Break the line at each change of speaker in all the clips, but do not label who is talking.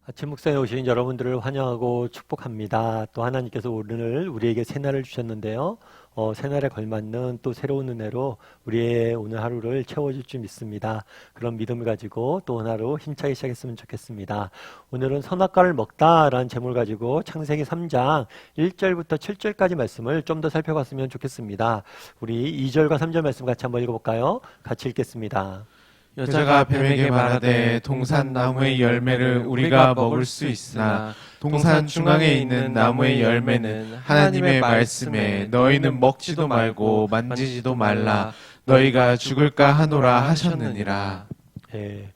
아침 묵상에 오신 여러분들을 환영하고 축복합니다. 또 하나님께서 오늘 우리에게 새날을 주셨는데요. 새날에 걸맞는 또 새로운 은혜로 우리의 오늘 하루를 채워줄 줄 믿습니다. 그런 믿음을 가지고 또 오늘 하루 힘차게 시작했으면 좋겠습니다. 오늘은 선악과를 먹다라는 제목을 가지고 창세기 3장 1절부터 7절까지 말씀을 좀 더 살펴봤으면 좋겠습니다. 우리 2절과 3절 말씀 같이 한번 읽어볼까요? 같이 읽겠습니다.
여자가 뱀에게 말하되 동산 나무의 열매를 우리가 먹을 수 있으나 동산 중앙에 있는 나무의 열매는 하나님의 말씀에 너희는 먹지도 말고 만지지도 말라 너희가 죽을까 하노라 하셨느니라.
예.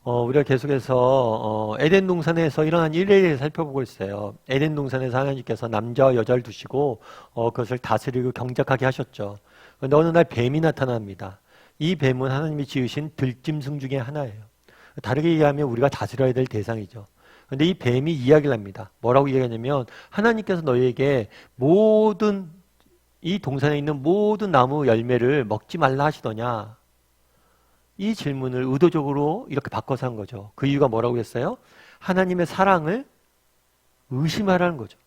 우리가 계속해서 에덴 동산에서 일어난 일을 살펴보고 있어요. 에덴 동산에서 하나님께서 남자와 여자를 두시고 그것을 다스리고 경작하게 하셨죠. 그런데 어느 날 뱀이 나타납니다. 이 뱀은 하나님이 지으신 들짐승 중에 하나예요. 다르게 얘기하면 우리가 다스려야 될 대상이죠. 그런데 이 뱀이 이야기를 합니다. 뭐라고 이야기하냐면 하나님께서 너희에게 모든 이 동산에 있는 모든 나무 열매를 먹지 말라 하시더냐. 이 질문을 의도적으로 이렇게 바꿔서 한 거죠. 그 이유가 뭐라고 했어요? 하나님의 사랑을 의심하라는 거죠.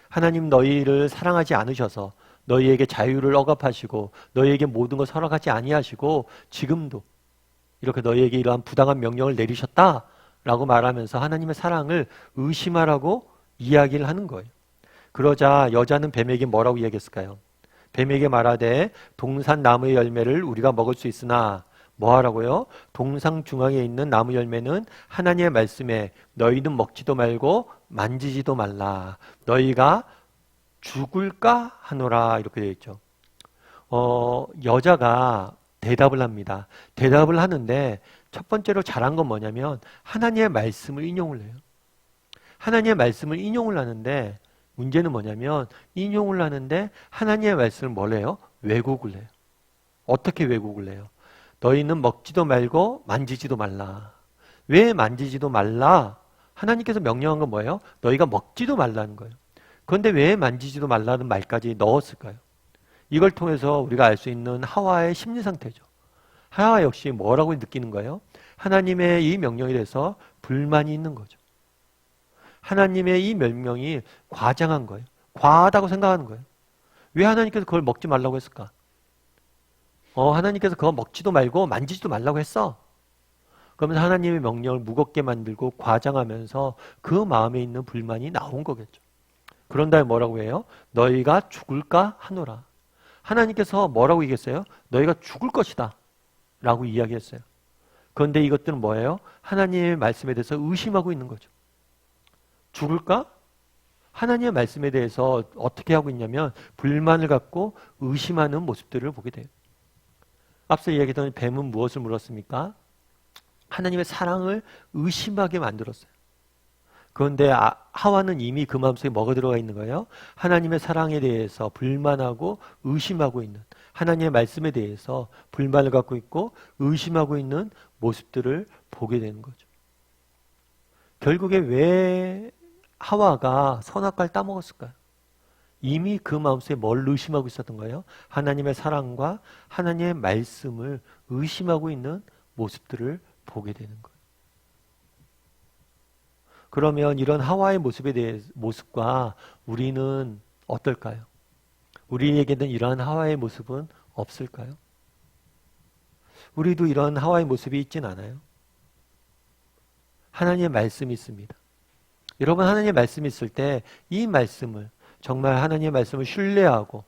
하나님 너희를 사랑하지 않으셔서 너희에게 자유를 억압하시고 너희에게 모든 걸 허락하지 아니하시고 지금도 이렇게 너희에게 이러한 부당한 명령을 내리셨다라고 말하면서 하나님의 사랑을 의심하라고 이야기를 하는 거예요. 그러자 여자는 뱀에게 뭐라고 이야기했을까요? 뱀에게 말하되 동산 나무의 열매를 우리가 먹을 수 있으나 뭐 하라고요? 동상 중앙에 있는 나무 열매는 하나님의 말씀에 너희는 먹지도 말고 만지지도 말라. 너희가 죽을까 하노라 이렇게 되어 있죠. 여자가 대답을 합니다. 대답을 하는데 첫 번째로 잘한 건 뭐냐면 하나님의 말씀을 인용을 해요. 하나님의 말씀을 인용을 하는데 문제는 뭐냐면 인용을 하는데 하나님의 말씀을 뭘 해요? 왜곡을 해요. 어떻게 왜곡을 해요? 너희는 먹지도 말고 만지지도 말라. 왜 만지지도 말라? 하나님께서 명령한 건 뭐예요? 너희가 먹지도 말라는 거예요. 그런데 왜 만지지도 말라는 말까지 넣었을까요? 이걸 통해서 우리가 알 수 있는 하와의 심리 상태죠. 하와 역시 뭐라고 느끼는 거예요? 하나님의 이 명령에 대해서 불만이 있는 거죠. 하나님의 이 명령이 과장한 거예요. 과하다고 생각하는 거예요. 왜 하나님께서 그걸 먹지 말라고 했을까? 하나님께서 그거 먹지도 말고 만지지도 말라고 했어. 그러면서 하나님의 명령을 무겁게 만들고 과장하면서 그 마음에 있는 불만이 나온 거겠죠. 그런 다음에 뭐라고 해요? 너희가 죽을까 하노라. 하나님께서 뭐라고 얘기했어요? 너희가 죽을 것이다 라고 이야기했어요. 그런데 이것들은 뭐예요? 하나님의 말씀에 대해서 의심하고 있는 거죠. 죽을까? 하나님의 말씀에 대해서 어떻게 하고 있냐면 불만을 갖고 의심하는 모습들을 보게 돼요. 앞서 이야기했던 뱀은 무엇을 물었습니까? 하나님의 사랑을 의심하게 만들었어요. 그런데 하와는 이미 그 마음속에 뭐가 들어가 있는 거예요? 하나님의 사랑에 대해서 불만하고 의심하고 있는, 하나님의 말씀에 대해서 불만을 갖고 있고 의심하고 있는 모습들을 보게 되는 거죠. 결국에 왜 하와가 선악과를 따먹었을까요? 이미 그 마음속에 뭘 의심하고 있었던 거예요? 하나님의 사랑과 하나님의 말씀을 의심하고 있는 모습들을 보게 되는 거예요. 그러면 이런 하와의 모습에 대해 모습과 우리는 어떨까요? 우리에게는 이러한 하와의 모습은 없을까요? 우리도 이런 하와의 모습이 있진 않아요. 하나님의 말씀이 있습니다. 여러분 하나님의 말씀이 있을 때 이 말씀을 정말 하나님의 말씀을 신뢰하고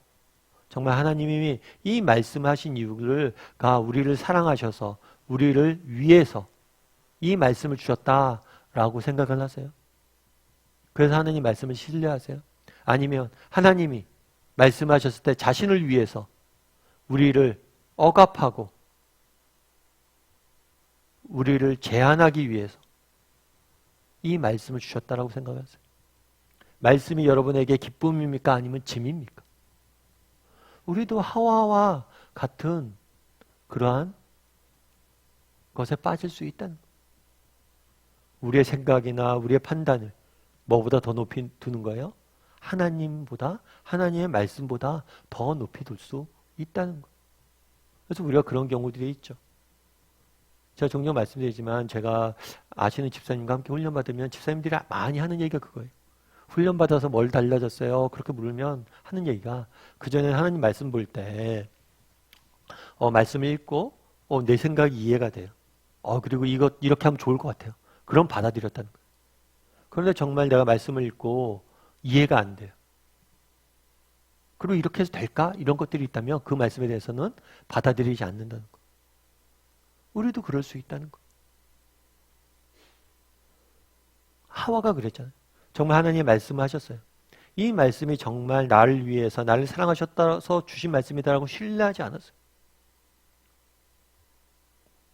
정말 하나님이 이 말씀을 하신 이유가 우리를 사랑하셔서 우리를 위해서 이 말씀을 주셨다 라고 생각을 하세요? 그래서 하나님 말씀을 신뢰하세요? 아니면 하나님이 말씀하셨을 때 자신을 위해서 우리를 억압하고 우리를 제한하기 위해서 이 말씀을 주셨다라고 생각하세요? 말씀이 여러분에게 기쁨입니까? 아니면 짐입니까? 우리도 하와와 같은 그러한 것에 빠질 수 있다는 거예요. 우리의 생각이나 우리의 판단을 뭐보다 더 높이 두는 거예요? 하나님보다, 하나님의 말씀보다 더 높이 둘 수 있다는 거예요. 그래서 우리가 그런 경우들이 있죠. 제가 종종 말씀드리지만 제가 아시는 집사님과 함께 훈련받으면 집사님들이 많이 하는 얘기가 그거예요. 훈련받아서 뭘 달라졌어요? 그렇게 물으면 하는 얘기가 그전에 하나님 말씀 볼 때 말씀을 읽고 내 생각이 이해가 돼요. 그리고 이렇게 하면 좋을 것 같아요. 그럼 받아들였다는 거예요. 그런데 정말 내가 말씀을 읽고 이해가 안 돼요. 그리고 이렇게 해서 될까? 이런 것들이 있다면 그 말씀에 대해서는 받아들이지 않는다는 거예요. 우리도 그럴 수 있다는 거예요. 하와가 그랬잖아요. 정말 하나님의 말씀을 하셨어요. 이 말씀이 정말 나를 위해서 나를 사랑하셨다서 주신 말씀이다라고 신뢰하지 않았어요.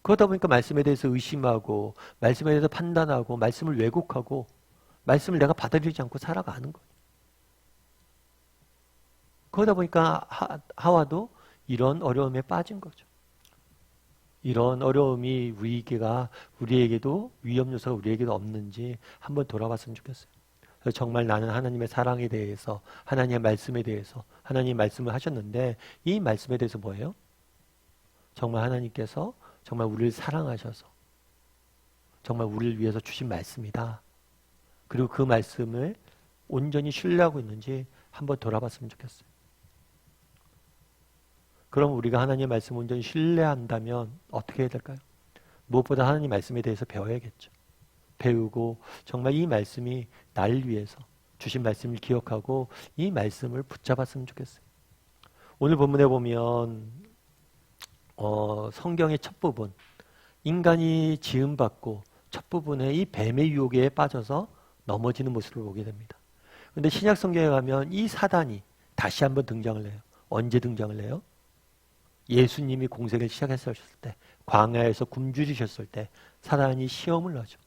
그러다 보니까 말씀에 대해서 의심하고 말씀에 대해서 판단하고 말씀을 왜곡하고 말씀을 내가 받아들이지 않고 살아가는 거예요. 그러다 보니까 하와도 이런 어려움에 빠진 거죠. 이런 어려움이 우리에게도 위험 요소가 우리에게도 없는지 한번 돌아봤으면 좋겠어요. 그래서 정말 나는 하나님의 사랑에 대해서 하나님의 말씀에 대해서 하나님의 말씀을 하셨는데 이 말씀에 대해서 뭐예요? 정말 하나님께서 정말 우리를 사랑하셔서 정말 우리를 위해서 주신 말씀이다. 그리고 그 말씀을 온전히 신뢰하고 있는지 한번 돌아봤으면 좋겠어요. 그럼 우리가 하나님의 말씀을 온전히 신뢰한다면 어떻게 해야 될까요? 무엇보다 하나님 말씀에 대해서 배워야겠죠. 배우고 정말 이 말씀이 나를 위해서 주신 말씀을 기억하고 이 말씀을 붙잡았으면 좋겠어요. 오늘 본문에 보면 성경의 첫 부분 인간이 지음받고 첫 부분에 이 뱀의 유혹에 빠져서 넘어지는 모습을 보게 됩니다. 그런데 신약 성경에 가면 이 사단이 다시 한번 등장을 해요. 언제 등장을 해요? 예수님이 공생을 시작했을 때 광야에서 굶주리셨을 때 사단이 시험을 하죠.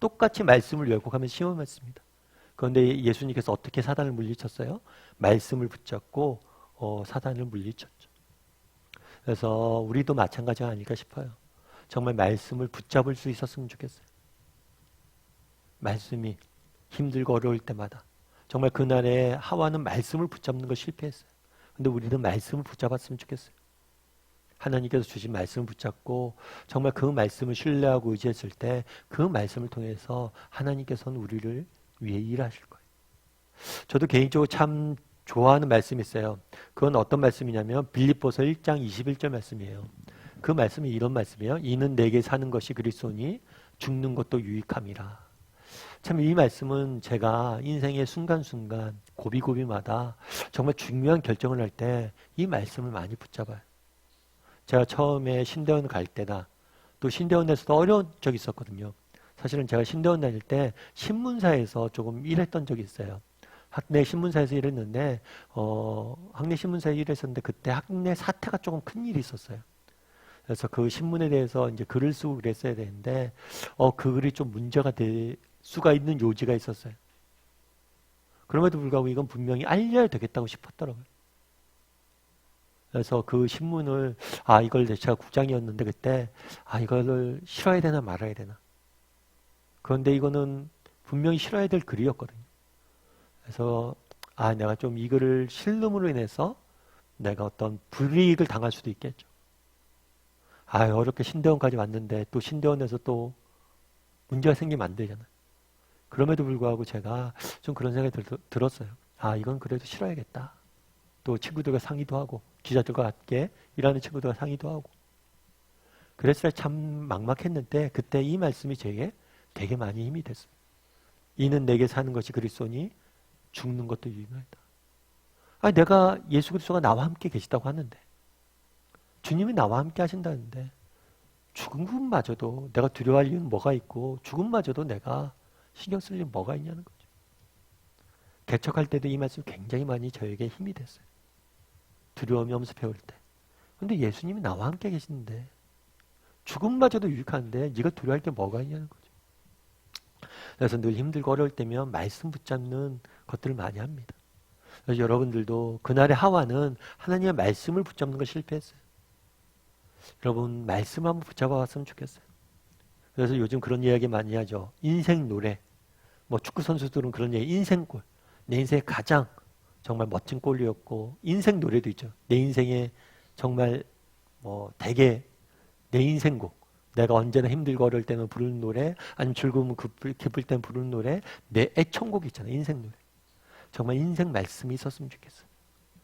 똑같이 말씀을 왜곡하면 시험을 했습니다. 그런데 예수님께서 어떻게 사단을 물리쳤어요? 말씀을 붙잡고 사단을 물리쳤죠. 그래서 우리도 마찬가지가 아닐까 싶어요. 정말 말씀을 붙잡을 수 있었으면 좋겠어요. 말씀이 힘들고 어려울 때마다 정말 그날에 하와는 말씀을 붙잡는 거 실패했어요. 근데 우리는 말씀을 붙잡았으면 좋겠어요. 하나님께서 주신 말씀을 붙잡고 정말 그 말씀을 신뢰하고 의지했을 때 그 말씀을 통해서 하나님께서는 우리를 위해 일하실 거예요. 저도 개인적으로 참 좋아하는 말씀이 있어요. 그건 어떤 말씀이냐면 빌립보서 1장 21절 말씀이에요. 그 말씀이 이런 말씀이에요. 이는 내게 사는 것이 그리스도니 죽는 것도 유익함이라. 참 이 말씀은 제가 인생의 순간순간 고비고비마다 정말 중요한 결정을 할 때 이 말씀을 많이 붙잡아요. 제가 처음에 신대원 갈 때나 또 신대원에서도 어려운 적이 있었거든요. 사실은 제가 신대원 다닐 때 신문사에서 조금 일했던 적이 있어요. 학내 신문사에서 일했는데 학내 신문사에 일했었는데 그때 학내 사태가 조금 큰 일이 있었어요. 그래서 그 신문에 대해서 이제 글을 쓰고 그랬어야 되는데 그 글이 좀 문제가 될 수가 있는 요지가 있었어요. 그럼에도 불구하고 이건 분명히 알려야 되겠다고 싶었더라고요. 그래서 그 신문을 이걸 제가 국장이었는데 그때 이걸 실어야 되나 말아야 되나. 그런데 이거는 분명히 실어야 될 글이었거든요. 그래서 내가 좀 이 글을 실름으로 인해서 내가 어떤 불이익을 당할 수도 있겠죠. 어렵게 신대원까지 왔는데 또 신대원에서 또 문제가 생기면 안 되잖아요. 그럼에도 불구하고 제가 좀 그런 생각이 들었어요. 이건 그래도 실어야겠다. 또 친구들과 상의도 하고 기자들과 함께 일하는 친구들과 상의도 하고 그랬을 때 참 막막했는데 그때 이 말씀이 제게 되게 많이 힘이 됐어요. 이는 내게 사는 것이 그리스도니 죽는 것도 유익하다. 내가 예수 그리스도가 나와 함께 계시다고 하는데 주님이 나와 함께 하신다는데 죽음마저도 내가 두려워할 이유는 뭐가 있고 죽음마저도 내가 신경 쓸 일은 뭐가 있냐는 거죠. 개척할 때도 이 말씀이 굉장히 많이 저에게 힘이 됐어요. 두려움이 엄습해 올 때. 근데 예수님이 나와 함께 계시는데 죽음마저도 유익한데 네가 두려워할 게 뭐가 있냐는 거죠. 그래서 늘 힘들고 어려울 때면 말씀 붙잡는 것들을 많이 합니다. 그래서 여러분들도 그날의 하와는 하나님의 말씀을 붙잡는 걸 실패했어요. 여러분 말씀 한번 붙잡아 왔으면 좋겠어요. 그래서 요즘 그런 이야기 많이 하죠. 인생 노래. 축구 선수들은 그런 얘기, 인생골. 내 인생의 가장 정말 멋진 골이었고 인생 노래도 있죠. 내 인생에 정말 되게 내 인생곡, 내가 언제나 힘들고 어려울 때는 부르는 노래, 아니면 즐거움 기쁠 때는 부르는 노래, 내 애청곡 있잖아요. 인생 노래. 정말 인생 말씀이 있었으면 좋겠어요.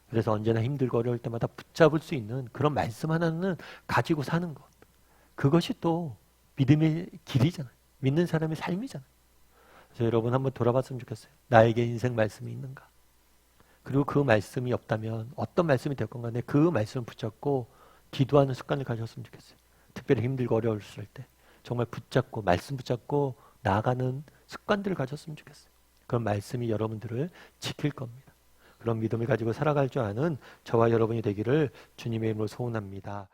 그래서 언제나 힘들고 어려울 때마다 붙잡을 수 있는 그런 말씀 하나는 가지고 사는 것. 그것이 또 믿음의 길이잖아요. 믿는 사람의 삶이잖아요. 그래서 여러분 한번 돌아봤으면 좋겠어요. 나에게 인생 말씀이 있는가? 그리고 그 말씀이 없다면 어떤 말씀이 될 건가? 그 말씀을 붙잡고 기도하는 습관을 가졌으면 좋겠어요. 특별히 힘들고 어려울 때 정말 붙잡고 말씀 붙잡고 나아가는 습관들을 가졌으면 좋겠어요. 그런 말씀이 여러분들을 지킬 겁니다. 그런 믿음을 가지고 살아갈 줄 아는 저와 여러분이 되기를 주님의 이름으로 소원합니다.